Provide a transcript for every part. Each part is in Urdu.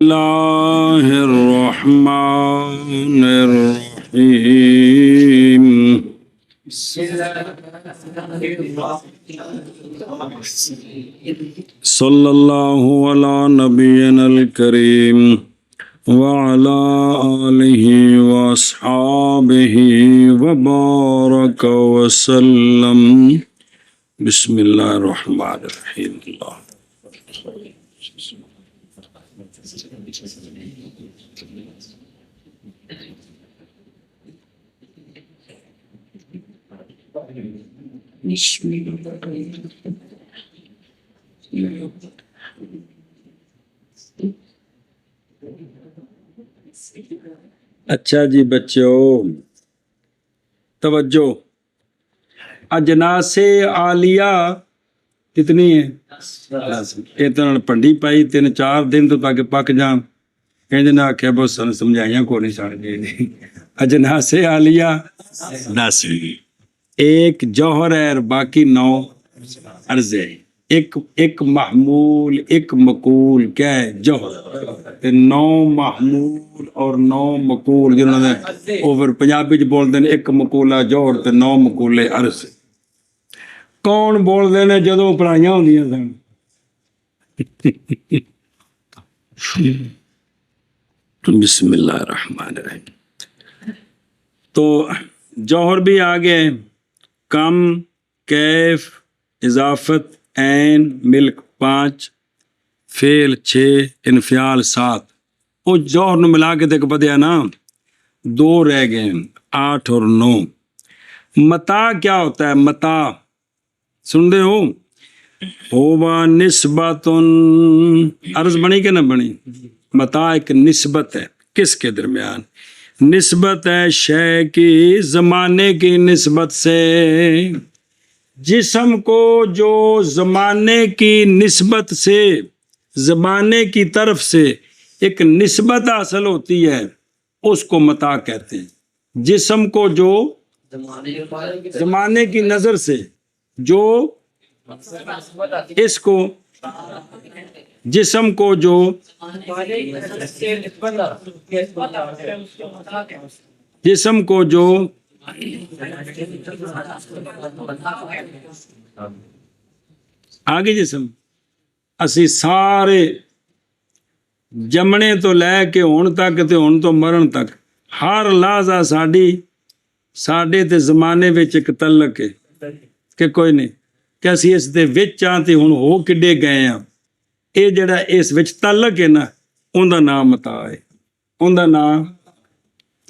الله الرحمن الرحيم صلى الله على نبينا الكريم وعلى آله وأصحابه وبارك وسلم بسم الله الرحمن الرحيم الله اچھا جی بچوں توجہ اجناس عالیہ کتنی ہیں؟ یہ تو پنڈی پائی 3-4 دن تو تاکہ پک جان کہیں نہ آخیا بہت سن سمجھائیاں کو نہیں سن گئے اجناس عالیہ 10 ایک جوہر ہے اور باقی 9 عرض ہے ایک محمول ایک مقول کیا ہے جوہر 9 محمول اور 9 مقول جنہوں نے اوور پنجابی بولتے ہیں ایک مقولہ جوہر تے 9 مقولے عرض کون بولتے ہیں جدوں پڑھائیاں ہوندیاں سن بسم اللہ الرحمن الرحیم تو جوہر بھی آگے کم کیف اضافت عین ملک 5 فعل 6 انفعال 7 وہ جوہر نو ملا کے دیکھ بدیا نا 2 رہ گئے 8 اور 9 متا کیا ہوتا ہے متا سن دے ہو ہوا نسبتن عرض بنی کہ نہ بنی متا ایک نسبت ہے کس کے درمیان نسبت ہے شے کی زمانے کی نسبت سے جسم کو جو زمانے کی نسبت سے زمانے کی طرف سے ایک نسبت حاصل ہوتی ہے اس کو متا کہتے ہیں جسم کو جو زمانے کی نظر سے جو اس کو جسم کو جو جسم کو جو آگے جسم اسی سارے جمنے تو لے کے ہون تک تے ہون تو مرن تک ہر لحظہ ساڈے تے زمانے وچ ایک تعلق ہے کہ کوئی نہیں کہ اسی اس دے وچ آں تے ہن ہو کڈے گئے ہاں اے جڑا اس وچ تعلق ہے نا اون دا نام متا ہے اون دا نام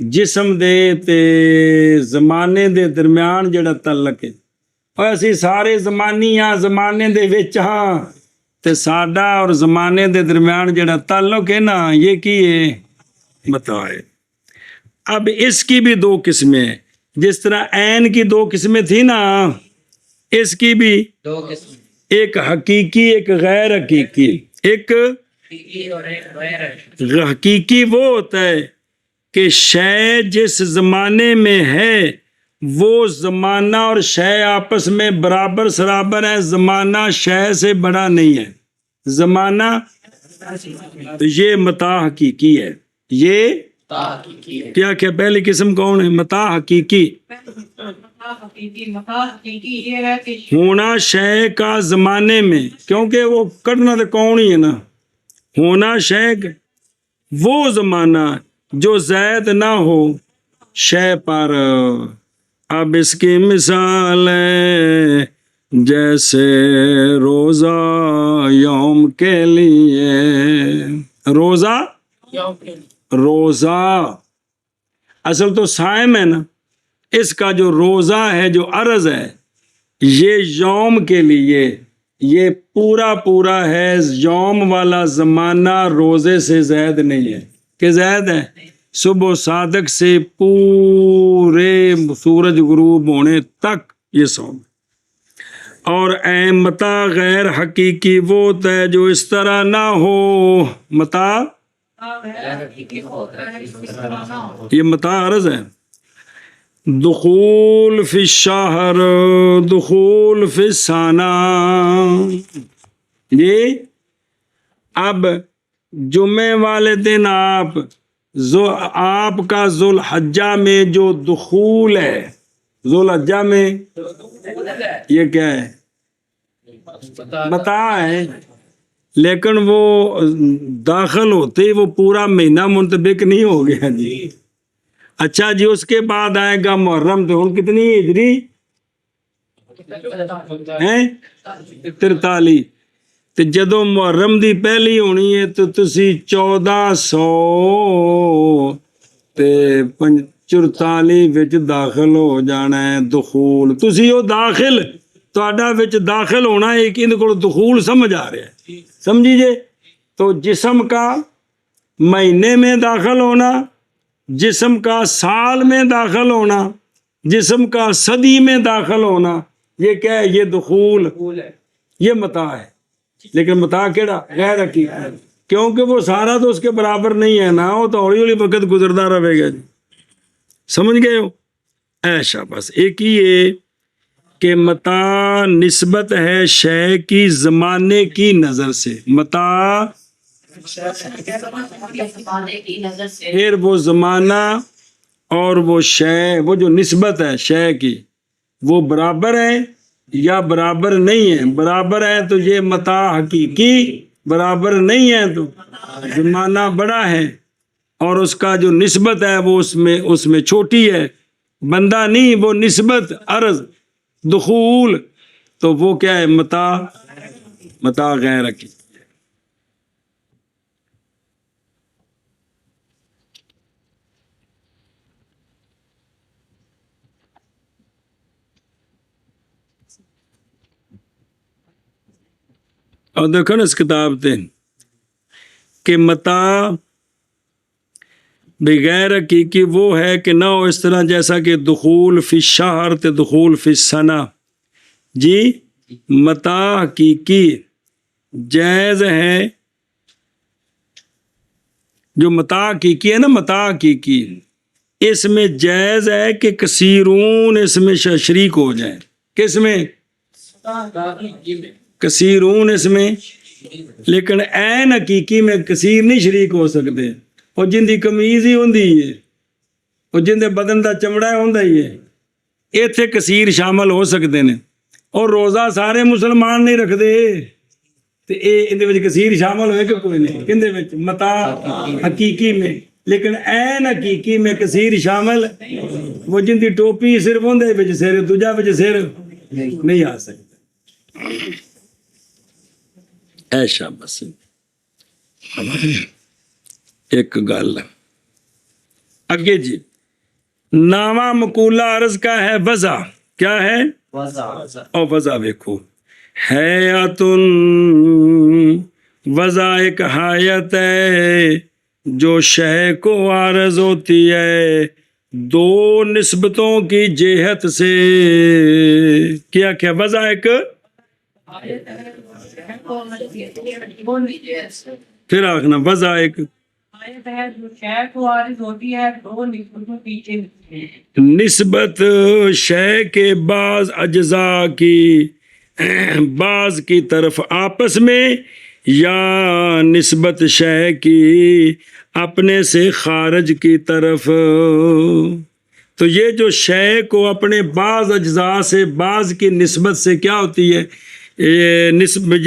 جسم دے تے زمانے دے درمیان جڑا تعلق ہے اور اسی سارے زمانی ہاں زمانے دے وچ ہاں تے ساڈا اور زمانے دے درمیان جڑا تعلق ہے نا یہ کی ہے متا ہے اب اس کی بھی 2 قسمیں ہیں جس طرح عین کی 2 قسمیں تھی نا اس کی بھی 2 قسمیں ایک حقیقی ایک غیر حقیقی ایک حقیقی وہ ہوتا ہے کہ شے جس زمانے میں ہے وہ زمانہ اور شے آپس میں برابر سرابر ہے زمانہ شے سے بڑا نہیں ہے زمانہ تو یہ متا حقیقی ہے یہ کیا پہلی قسم کون ہے متا حقیقی ہونا شے کا زمانے میں کیونکہ وہ کرنا تو کون ہی ہے نا ہونا شے وہ زمانہ جو زائد نہ ہو شے پر اب اس کی مثال ہے جیسے روزہ یوم کے لیے روزہ اصل تو صائم ہے نا اس کا جو روزہ ہے جو عرض ہے یہ یوم کے لیے یہ پورا ہے یوم والا زمانہ روزے سے زائد نہیں ہے کہ زائد ہے صبح صادق سے پورے سورج غروب ہونے تک یہ صوم اور اے متا غیر حقیقی وہ ہوتا ہے جو اس طرح نہ ہو متا یہ متا عرض ہے دخول فی الشہر دخول فی السنہ یہ اب جمعے والے دن آپ کا ذوالحجہ میں جو دخول ہے، ذوالحجہ میں یہ کیا ہے؟ متاع ہے، لیکن وہ داخل ہوتے وہ پورا مہینہ منطبق نہیں ہو گیا جی۔ اچھا جی، اس کے بعد آئے گا محرم، تو ہوں کتنی ہجری ہیں؟ 43۔ تو جدو محرم دی پہلی ہونی ہے تو تسی 1444 وچ داخل ہو جانا ہے۔ دخول تسی وہ داخل تہاڈا وچ داخل ہونا ہے، کہ ان کو دخول سمجھ آ رہا ہے، سمجھیے؟ تو جسم کا مہینے میں داخل ہونا، جسم کا سال میں داخل ہونا، جسم کا صدی میں داخل ہونا، یہ کیا ہے؟ یہ دخول، یہ متاع ہے۔ لیکن متاع کیڑا؟ غیر حقیقی، کیونکہ وہ سارا تو اس کے برابر نہیں ہے نا، وہ تو ہولی ہولی وقت گزرتا رہے گا جی، سمجھ گئے ہو؟ ایسا بس ایک ہی ہے کہ متاع نسبت ہے شے کی زمانے کی نظر سے، متاع پھر وہ زمانہ اور وہ شے، وہ جو نسبت ہے شے کی، وہ برابر ہے یا برابر نہیں ہے؟ برابر ہے تو یہ متاع حقیقی، برابر نہیں ہے تو زمانہ بڑا ہے، اور اس کا جو نسبت ہے وہ اس میں چھوٹی ہے، بندہ نہیں، وہ نسبت، عرض، دخول، تو وہ کیا ہے؟ متاع غیر حقیقی۔ اور دیکھو نا اس کتاب تے کہ متاع بغیر حقیقی وہ ہے کہ نہ ہو اس طرح جیسا کہ دخول فی الشہر تے دخول فی السنہ جی۔ متاع حقیقی جائز ہے، جو متاع حقیقی ہے نا، متاع حقیقی اس میں جائز ہے کہ کثیرون اس میں شریک ہو جائیں۔ کس میں؟ کثیرون اس میں، لیکن عین حقیقی میں کثیر نہیں شریک ہو سکتے۔ اور جن دی کمیز ہی ہوندی ہے، اور جن دے بدن دا چمڑا ہوندا ہی ہے، ایتھے کثیر شامل ہو سکتے ہیں۔ اور روزہ سارے مسلمان نہیں رکھتے، تو اندے وچ کثیر شامل ہوئے کہ کوئی نہیں؟ کندے وچ؟ متاع حقیقی میں، لیکن عین حقیقی میں کثیر شامل، وہ جن دی ٹوپی صرف ہوندے وچ سر، دوجا وچ سر نہیں آ سکتا۔ ایسا بس ایک گل اگے جی، نامہ مقولہ عرض کا ہے وضع، کیا ہے؟ اور وضع دیکھو، حیاتن، وضع ایک حیات ہے جو شے کو عارض ہوتی ہے دو نسبتوں کی جہت سے۔ کیا کیا وضع ایک؟ پھر آخنا وضع ایک نسبت شے کے بعض اجزاء کی بعض کی طرف آپس میں، یا نسبت شے کی اپنے سے خارج کی طرف۔ تو یہ جو شے کو اپنے بعض اجزاء سے بعض کی نسبت سے کیا ہوتی ہے؟ نسبت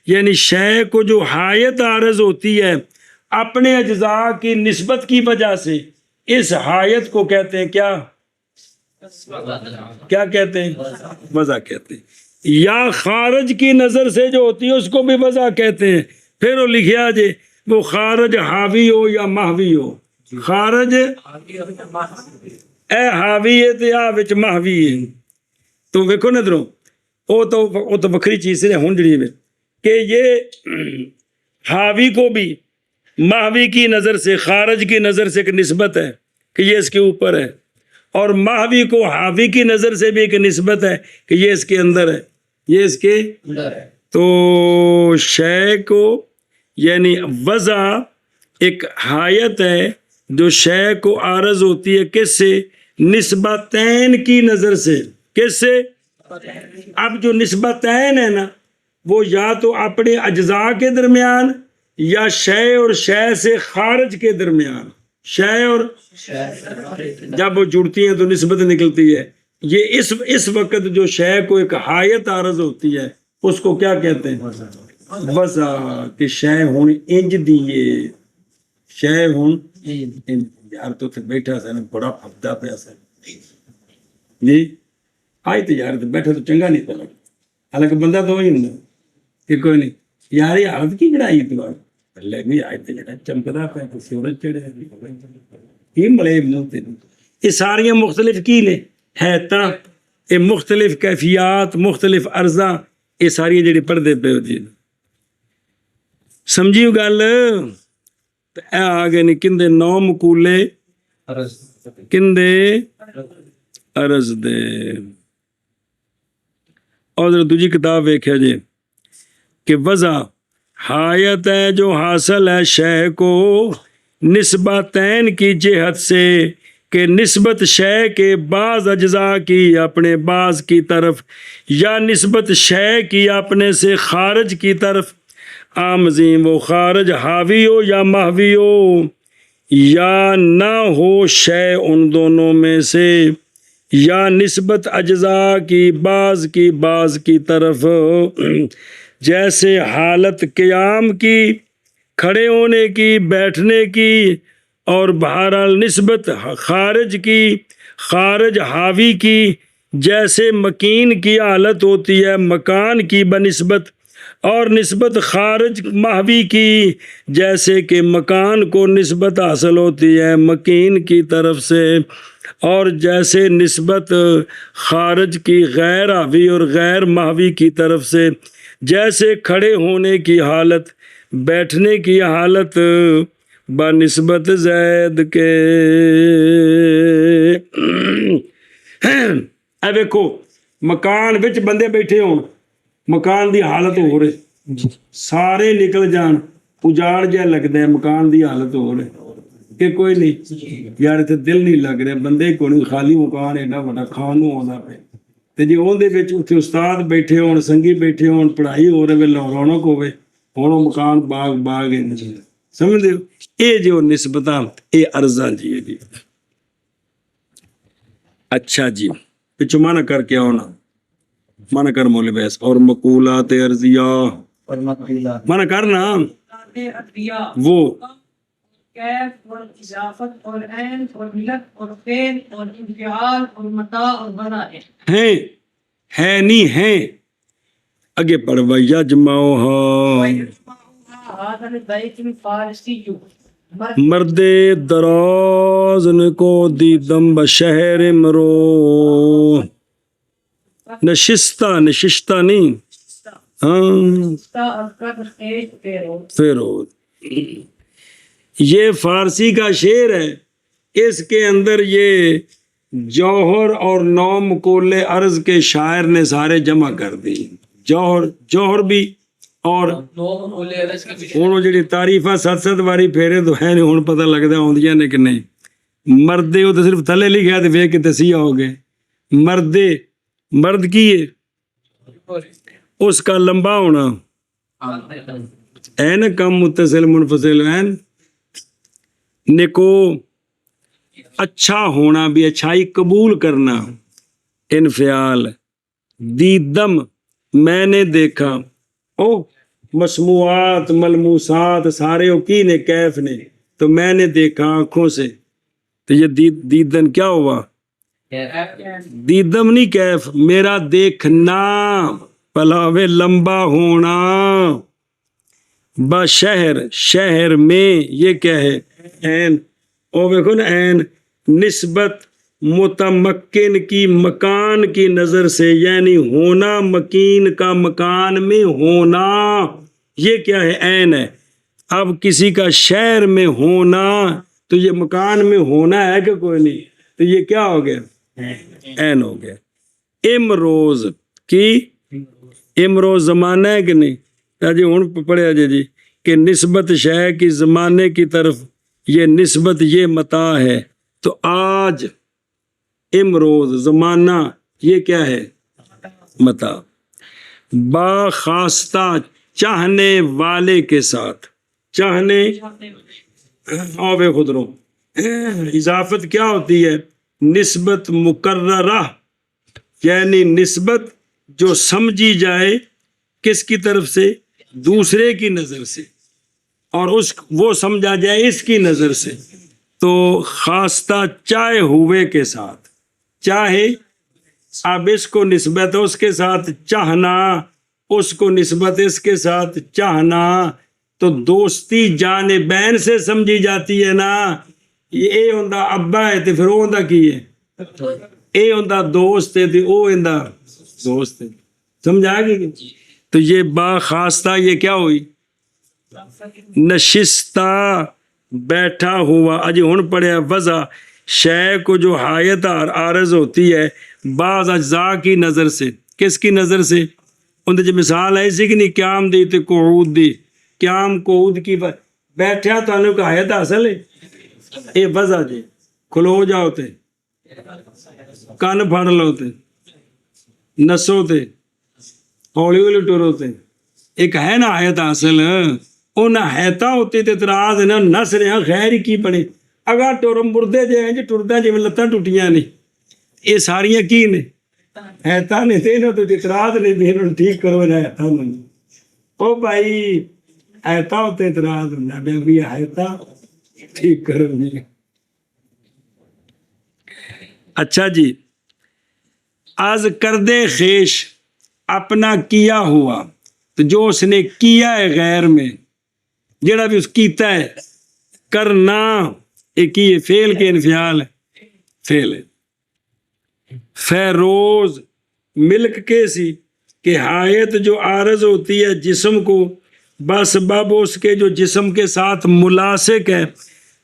یعنی شے کو جو حایت عارض ہوتی ہے اپنے اجزاء کی نسبت کی وجہ سے، اس حایت کو کہتے ہیں کیا؟ کیا کہتے ہیں؟ وضع کہتے ہیں۔ یا خارج کی نظر سے جو ہوتی ہے اس کو بھی وضع کہتے ہیں۔ پھر وہ لکھیا جے وہ خارج حاوی ہو یا محوی ہو، خارج اے حاوی ہے تو یا وچ محوی ہے۔ تو ویکھو نا ادھروں، وہ تو وکری چیز سے ہون جڑی ہے کہ یہ حاوی کو بھی محوی کی نظر سے، خارج کی نظر سے ایک نسبت ہے کہ یہ اس کے اوپر ہے، اور محوی کو حاوی کی نظر سے بھی ایک نسبت ہے کہ یہ اس کے اندر ہے، یہ اس کے اندر ہے۔ تو شے کو یعنی وضع ایک حایت ہے جو شے کو عارض ہوتی ہے کس سے؟ نسبتین کی نظر سے۔ کس سے؟ اب جو نسبتین ہے نا، وہ یا تو اپنے اجزاء کے درمیان یا شے اور شے سے خارج کے درمیان، شے اور جب وہ جڑتی ہیں تو نسبت نکلتی ہے. یہ اس وقت جو شے کو ایک حایت عارض ہوتی ہے اس کو کیا کہتے ہیں؟ وضع. کہ شے ہون انج دیے، شے ہون یار تو تے بیٹھا سا بڑا پھبدا پیا سا جی آئی تو یار بیٹھا تو چنگا نہیں پتا، حالانکہ بندہ تو وہی ہوں کہ کوئی نہیں یار یہ حالت کی بڑائی تو اللہ بھی آئے تو جڑا چمکدا پیا تو سورج چڑھے یہ ملے منہ تے. یہ ساریاں مختلف کی نے حیتاں، یہ مختلف کیفیات، مختلف ارزاں، یہ ساری جڑی پڑھتے پے ہو جی سمجھیو گل. اے آگے نے کندے نو مقولے کندے عرض دے. اور دوجی کتاب ویکھیا جی کہ وضع حایت ہے جو حاصل ہے شے کو نسبتین کی جہت سے، کہ نسبت شے کے بعض اجزاء کی اپنے بعض کی طرف، یا نسبت شے کی اپنے سے خارج کی طرف. آمزین وہ خارج حاوی ہو یا محوی ہو، یا نہ ہو شے ان دونوں میں سے، یا نسبت اجزاء کی بعض کی طرف. جیسے حالت قیام کی، کھڑے ہونے کی، بیٹھنے کی، اور بہرحال نسبت خارج کی، خارج حاوی کی. جیسے مکین کی حالت ہوتی ہے مکان کی بنسبت، اور نسبت خارج محوی کی، جیسے کہ مکان کو نسبت حاصل ہوتی ہے مکین کی طرف سے، اور جیسے نسبت خارج کی غیر حاوی اور غیر محوی کی طرف سے. جیسے کھڑے ہونے کی حالت، بیٹھنے کی حالت بنسبت زید کے. اے ویکھو مکان وچ بندے بیٹھے ہون، مکان دی حالت ہو رہے، سارے نکل جان اجاڑ جہا لگتا ہے، مکان دی حالت ہو رہے کہ کوئی نہیں یار اتنے دل نہیں لگ رہا، بندے کو نہیں، خالی مکان ایڈا بڑا کھان نوں آਉਂدا پیا تے جی اون دے وچ اتنے استاد بیٹھے ہون، سنگی بیٹھے ہون، پڑھائی ہو رہے رونق ہوے، ہن وہ مکان باغ ہے. سمجھدے ہو اے جو نسبتاں اے ارزاں جی جی. اچھا جی پچھو مانا کر کے آؤ نا، مانا کر مولے بیس. اور مقولات ارضیہ مانا کرنا وہ کیف اور اضافت اور عین اور ملت اور فعل اور انفعال اور متاع اور بنا ہے نہیں ہیں. اگے پڑھ وَيَجْمَعُهَا هذا البيت الفارسی مرد دراز کو دیدم بشہر مرو. نشستہ نہیں ہاں فیروز. یہ فارسی کا شعر ہے، اس کے اندر یہ جوہر اور نو مقولے عرض کے شاعر نے سارے جمع کر دی. جوہر بھی اور ہوں جی تعریفاں 7 واری پھیرے تو ہے نہیں، ہوں پتہ لگتا آدیاں نے کہ نہیں. مردے وہ تو صرف تھلے لکھا تو ویک کے تسیح ہو گئے. مرد کی ہے اس کا لمبا ہونا این کم متصل منفصل این نکو اچھا ہونا بھی، اچھائی قبول کرنا. انفعال دیدم میں نے دیکھا، او مسموعات ملموسات سارے او کی نے کیف نے، تو میں نے دیکھا آنکھوں سے. تو یہ دیدن کیا ہوا؟ دیدم نہیں کیف، میرا دیکھنا پلاوے لمبا ہونا. شہر میں یہ کیا ہے؟ عین. او دیکھو نا عین نسبت متمکن کی مکان کی نظر سے، یعنی ہونا مکین کا مکان میں ہونا، یہ کیا ہے؟ عین ہے. اب کسی کا شہر میں ہونا تو یہ مکان میں ہونا ہے کہ کوئی نہیں، تو یہ کیا ہو گیا؟ عین ہو گیا. امروز کی امروز زمانہ ہے کہ نہیں؟ جی ہوں پڑھیا جی کہ نسبت شے کی زمانے کی طرف، یہ نسبت یہ متاع ہے. تو آج امروز زمانہ یہ کیا ہے؟ متاع. با خواستہ چاہنے والے کے ساتھ، چاہنے آوے خدروں اضافت کیا ہوتی ہے؟ نسبت مقررہ، یعنی نسبت جو سمجھی جائے کس کی طرف سے؟ دوسرے کی نظر سے، اور وہ سمجھا جائے اس کی نظر سے۔ تو خاصہ چاہے ہوئے کے ساتھ، چاہے اب اس کو نسبت اس کے ساتھ چاہنا، اس کو نسبت اس کے ساتھ چاہنا، تو دوستی جانبین سے سمجھی جاتی ہے نا۔ یہ ہوندا ابا ہے تے پھر وہ ہوندا کی ہے؟ اے ہوندا دوست ہے تے او ہوندا دوست ہے۔ سمجھا گئی؟ تو یہ با خاصہ یہ کیا ہوئی؟ نشستہ، بیٹھا ہوا۔ اجی ہن پڑھیا وضع شے کو جو حایت عارض ہوتی ہے بعض اجزاء کی نظر سے۔ کس کی نظر سے؟ اندر جو مثال ہے اسی کی نہیں، قیام دی تے قعود دی، قیام قعود کی بیٹھیا تو انہوں کا حایت حاصل ہے، اے وضع جی۔ کھلو جاؤ تے، کن پھڑ لو تے، نسو تے، ہولی ہولی ٹورو تے، ایک ہے نا حایت حاصل۔ او نہ حیتا ہوتی تے اعتراض نہ نس رہے خیر ہی کی بنے اگا ٹورم مردے جے ہیں جی ٹردہ جی میں لتاں ٹوٹیاں نہیں، یہ ساریاں کی نے حیتا نے تے نہ تو اعتراض نہیں دے انہوں ٹھیک کرو نہ حیتا نہیں۔ او بھائی حیتا ہوتے اعتراض ہونا بے بھی حیتا ٹھیک کرو جی۔ اچھا جی، آز کردے خیش اپنا کیا ہوا، تو جو اس نے کیا ہے غیر میں، جڑا بھی اس کیتا ہے کرنا، ایک ہی فعل کے انفعال ہے، فعل ہے۔ فیروز ملک کے سی کہ حایت جو عارض ہوتی ہے جسم کو بسبب اس کے جو جسم کے ساتھ ملاصق ہے،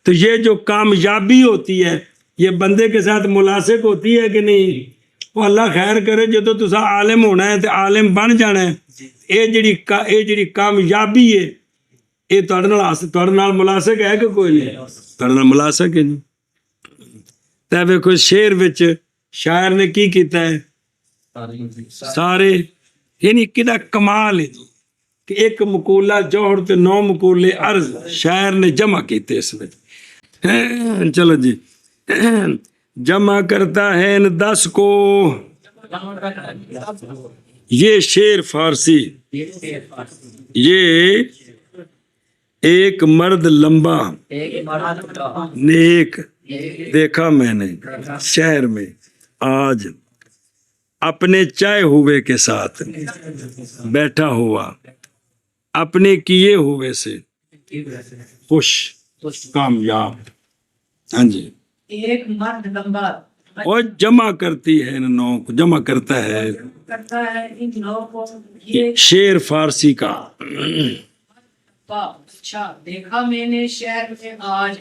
تو یہ جو کامیابی ہوتی ہے یہ بندے کے ساتھ ملاصق ہوتی ہے کہ نہیں؟ وہ اللہ خیر کرے جو تو تسا عالم ہونا ہے تو عالم بن جانا ہے، یہ جڑی کامیابی ہے یہ تھوڑے نال ملاصق ہے کہ کوئی نہیں؟ تھوڑے نال ملاصق ہے نہیں۔ تے ویکھو شعر وچ شاعر نے کی کیتا ہے؟ سارے، یعنی کدا کمال ہے کہ ایک مقولہ جوہر تے 9 مقولے عرض شاعر نے جمع کیتے اس میں۔ چلو جی، جمع کرتا ہے ان 10 کو یہ شعر فارسی، یہ ایک مرد لمبا نیک دیکھا میں نے شہر میں آج اپنے چائے ہوئے کے ساتھ بیٹھا ہوا، اپنے کیے ہوئے سے خوش کامیاب۔ ہاں جی، ایک مرد لمبا اور جمع کرتی ہے ان 9 کو، جمع کرتا ہے ان 9 کو، یہ شعر فارسی کا۔ اچھا دیکھا میں نے شہر میں آج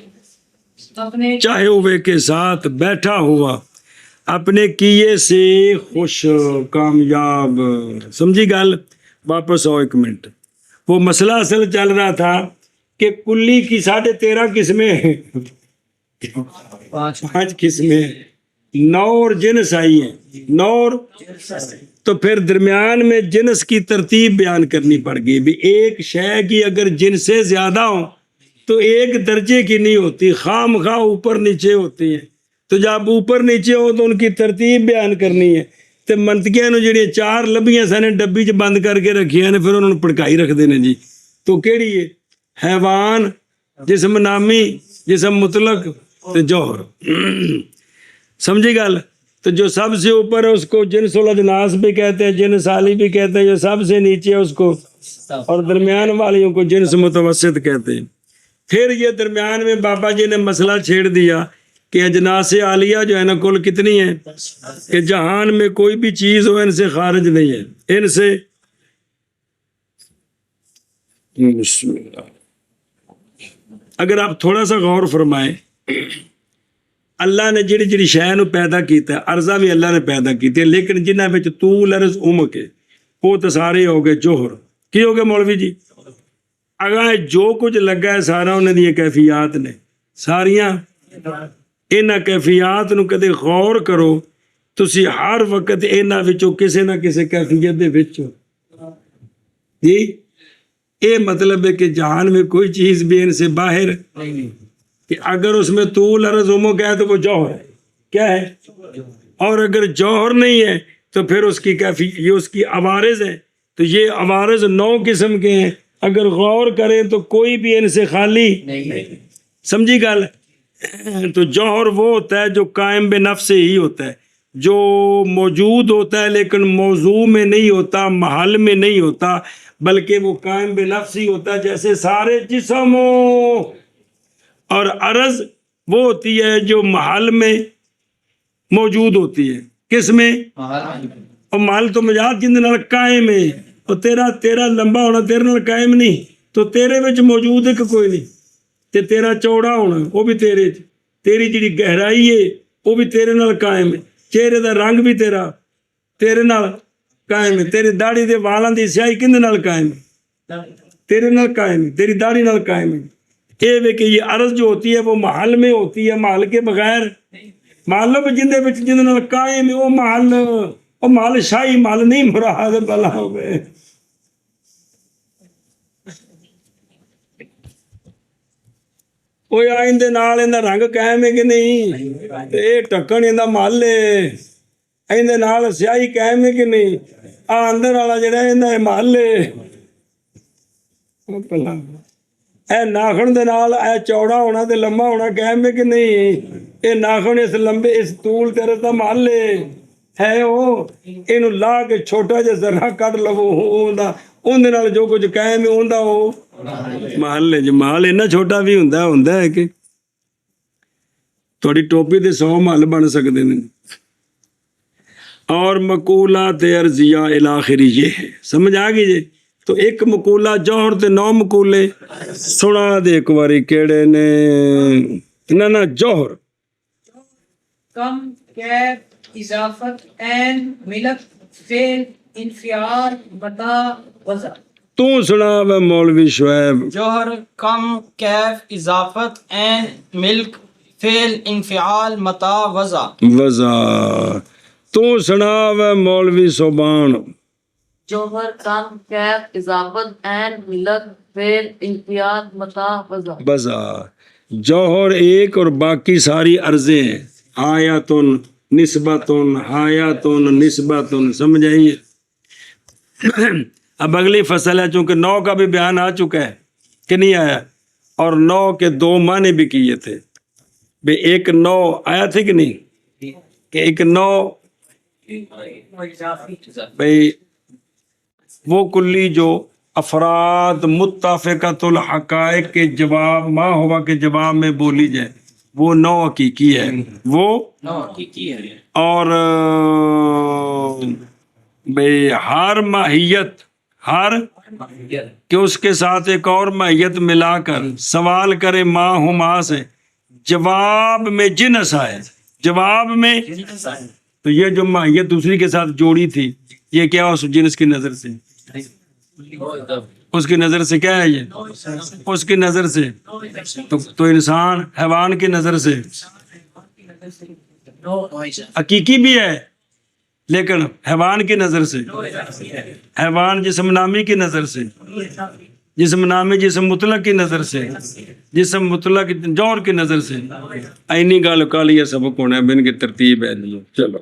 اپنے چاہے ہوئے کے ساتھ بیٹھا ہوا، اپنے کیے سے خوش کامیاب۔ سمجھی گل؟ واپس آؤ ایک منٹ۔ وہ مسئلہ اصل چل رہا تھا کہ کلی کی 13.5 قسمیں 5 قسمیں 9 اور جنس آئی ہیں، 9 اور تو پھر درمیان میں جنس کی ترتیب بیان کرنی پڑ گئی بھی ایک شے کی اگر جنس سے زیادہ ہوں تو ایک درجے کی نہیں ہوتی، خام خواہ اوپر نیچے ہوتی ہیں، تو جب اوپر نیچے ہو تو ان کی ترتیب بیان کرنی ہے۔ تو منطقیاں نو جڑی 4 لبیاں سن ڈبی چ بند کر کے رکھیاں نے، پھر انہوں نے پڑکائی رکھ دینے جی۔ تو کیڑی ہے؟ حیوان، جسم نامی، جسم مطلق تے جوہر۔ سمجھی گل؟ تو جو سب سے اوپر ہے اس کو جنس الاجناس بھی کہتے ہیں، جنس عالی بھی کہتے ہیں، جو سب سے نیچے ہے اس کو، اور درمیان والیوں کو جنس متوسط کہتے ہیں۔ پھر یہ درمیان میں بابا جی نے مسئلہ چھیڑ دیا کہ اجناس عالیہ جو ہے نا کل کتنی ہیں، کہ جہان میں کوئی بھی چیز ہو ان سے خارج نہیں ہے، ان سے بسم اللہ۔ اگر آپ تھوڑا سا غور فرمائیں، اللہ نے جڑی جڑی شے نو پیدا کیتا ہے، ارضا بھی اللہ نے پیدا کیتی ہے، لیکن جنہاں وچ طول عرض عمق ہے وہ تو سارے ہو گئے جوہر۔ کی ہو گئے مولوی جی؟ اگاں جو کچھ لگا ہے سارا انہاں دی کیفیات نے، ساریاں انہاں کیفیات نو کدے غور کرو تسی ہر وقت انہاں وچوں کسے نہ کسے کیفیت دے وچ ہو جی۔ یہ مطلب ہے کہ جہان میں کوئی چیز بھی ان سے باہر کہ اگر اس میں طول عرض عمق ہے تو وہ جوہر ہے. کیا ہے؟ اور اگر جوہر نہیں ہے تو پھر اس کی یہ اس کی عوارض ہے. تو یہ عوارض 9 قسم کے ہیں. اگر غور کریں تو کوئی بھی ان سے خالی نہیں. سمجھی گل؟ تو جوہر وہ ہوتا ہے جو قائم بے نفس سے ہی ہوتا ہے، جو موجود ہوتا ہے لیکن موضوع میں نہیں ہوتا، محل میں نہیں ہوتا، بلکہ وہ قائم بے نفس ہی ہوتا ہے. جیسے سارے جسم ہو. اور عرض وہ ہوتی ہے جو محل میں موجود ہوتی ہے. کس میں؟ اور محل تو مجاز جن نال قائم ہے. اور تیرا لمبا ہونا تیرے نال قائم نہیں تو تیرے وچ موجود ہے کہ کوئی نہیں. تے تیرا چوڑا ہونا وہ بھی تیرے، تیری جڑی گہرائی ہے وہ بھی تیرے نال قائم ہے. چہرے دا رنگ بھی تیرے نال قائم ہے. تیری داڑھی دے والاں دی سیاہی کندے نال قائم ہے؟ تیرے نال قائم ہے. تیری داڑھی نال قائم ہے. یہ وے کہ یہ عرض جو ہوتی ہے وہ محل میں ہوتی ہے، محل کے بغیر. محل جن نال قائم ہے وہ محل شاہی محل نہیں مراد بلا ہوئے. کوئی آئندے نال اندا رنگ قائم ہے کہ نہیں؟ اے ٹکن اندا محل ہے. آئندے نال سیاہی قائم ہے کہ نہیں؟ اندر والا جڑا اندا محل ہے. اے ناخن دے نال اے چوڑا ہونا تے لمبا ہونا قائم ہے کہ نہیں؟ اے ناخن اس لمبے اس طول تیرے دا محل ہے وہ. اینو لا کے چھوٹا جہا ذرہ کٹ لو اون دے نال جو کچھ قائم ہے اوندا وہ محل ہے. جو محل اینا چھوٹا بھی ہوندا ہے کہ تھوڑی ٹوپی تے 100 محل بن سکتے ہیں. اور مقولات عرضیہ الاخری یہ ہے. سمجھ آ گئی جی؟ تو ایک مقولہ جوہر تے 9 مقولے سنا دے ایک باری کیڑے نے. نہ جوہر کم، کیف، اضافت، عین، ملک، فعل، انفعال، متاع، وضع. تو سنا وے مولوی شعیب. جوہر، کم، کیف، اضافت، عین، ملک، فعل، انفعال، متاع، وضع. تو سنا وے مولوی صوبان. جوہر، کم، کیف، اضافت، عین، ملک، فعل، انفعال، متاع، وضع. جوہر ایک اور باقی ساری عرضیں ہیں. آیاتن، نسبتن، حیاتن، نسبتن. سمجھ آئیے؟ اب اگلی فصل ہے چونکہ 9 کا بھی بیان آ چکا ہے کہ نہیں آیا، اور 9 کے 2 معنی بھی کیے تھے. بے ایک 9 آیا تھے کہ نہیں کہ ایک 9 بھئی وہ کلی جو افراد متفقۃ الحقائق کے جواب ما ہوا کے جواب میں بولی جائے وہ 9 حقیقی ہے. وہ 9 حقیقی ہے. اور بھئی ہر ماہیت کہ اس کے ساتھ ایک اور ماہیت ملا کر سوال کرے ما ہما سے، جواب میں جنس آئے. جواب میں تو یہ جو ماہیت دوسری کے ساتھ جوڑی تھی یہ کیا اس جنس کی نظر سے، اس کی نظر سے کیا ہے یہ، اس کی نظر سے تو انسان حیوان کی نظر سے حقیقی بھی ہے لیکن حیوان کی نظر سے، حیوان جسم نامی کی نظر سے، جسم نامی جسم مطلق کی نظر سے، جسم مطلق جوہر کی نظر سے. اینی گل کالی سبق ہونا ہے بن کی ترتیب ہے. چلو